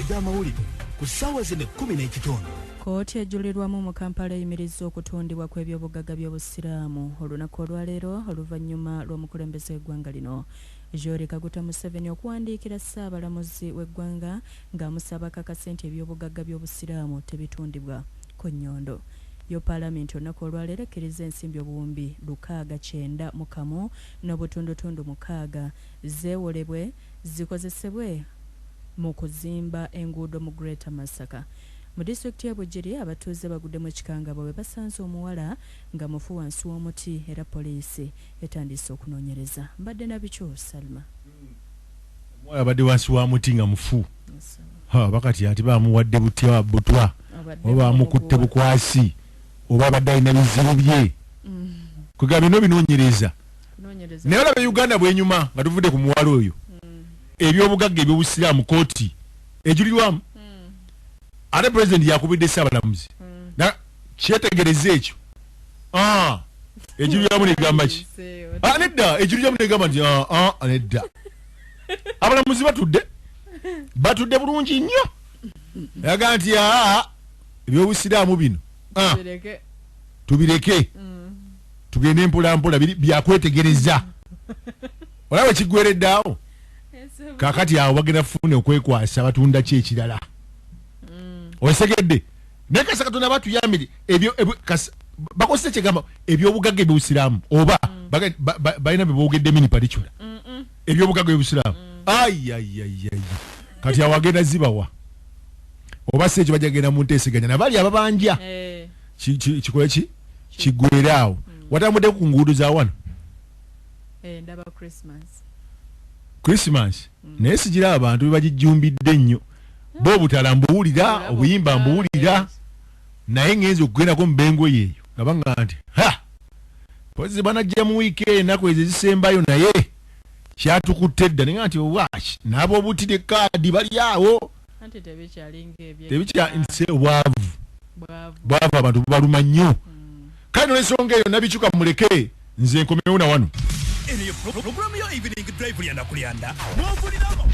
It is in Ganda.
eby'amawulire ku ssaawa zino 10:30. Kooti ejulirwamu mu Kampala eyimirizza okutundibwa kw'ebyobugagga by'obusiraamu olunaku olwaleero oluvannyuma lw'omukulembeze w'eggwanga lino Yoweri Kaguta Museveni okuwandiikira Ssaabalamuzi w'eggwanga ng'amusaba akakasa nti ebyobugagga by'obusiraamu tebitundibwa ku nnyondo. Yo Paalamenti olunaku olwaleero ekkiriza ensimbi obuwumbi 690 n'obutundutundu 6 zeewolebwe zikozesebwe mu kuzimba enguudo mu Greater Masaka. Mu disitulikiti y'e Bugiri abatuuze bagudde mu kikangabwa bwe basanze omuwala nga mufu wansi w'omuti era poliisi etandise okunoonyereza. Mbadde Nabicu, Salima. Omuwala abadde wansi wa muti nga mufu. Bakati ati bamuwadde butwa oba bamukutte bukwasi oba abadde alina bizibu bye. Kugamba bino binoonyereza. Naye olaba Uganda bwenyuma nga tuvudde ku muwala oyo. Ebyobugagga eby'obusiraamu kooti ejulirwamu. Ate president yakubidde Ssaabalamuzi. Kyetegereza ekyo. Ejulirwamu negamba ki? Nedda ejulirwamu negamba nti nedda. Abalamuzi batudde bulungi nnyo. Yaga nti ebyobusiraamu bino tubireke tugende mpolampola byakwetegereza. Olaba ekigwereddaawo kakati awo bagenda fune okwekwasa batunda ki ekirala. Osegedde naye kasa Katonda batuyambire ebyo bakosese kyegamba ebyobugagga eby'obusiraamu oba balina beboogedde mini particular ebyobugagga eby'obusiraamu. Kati awo agenda zibawa oba si ekyo bajja genda mu nteeseganya nabali ababanja kikole ki kiggweeraawo. Watambudde ku nguudo za wano ndaba Christmas naye sigira abantu bebagijjumbidde nnyo bo obutala mbuwulira obuyimba mbuwulira naye ngenza okugendako mu bengo yeeyo nabanga nti pozi banajja mu wiikendi ennaku ezo ezisembayo naye kyatukutte dda naye nti owaki n'aba obutire kaadi bali awo tebikyanse bwavu abantu bubaluma nnyo. Kale n'ensonga eyo Nabicuka muleke nze nkomewo na wano. Programu yo evening drive lyanda kulyanda mwovuliramo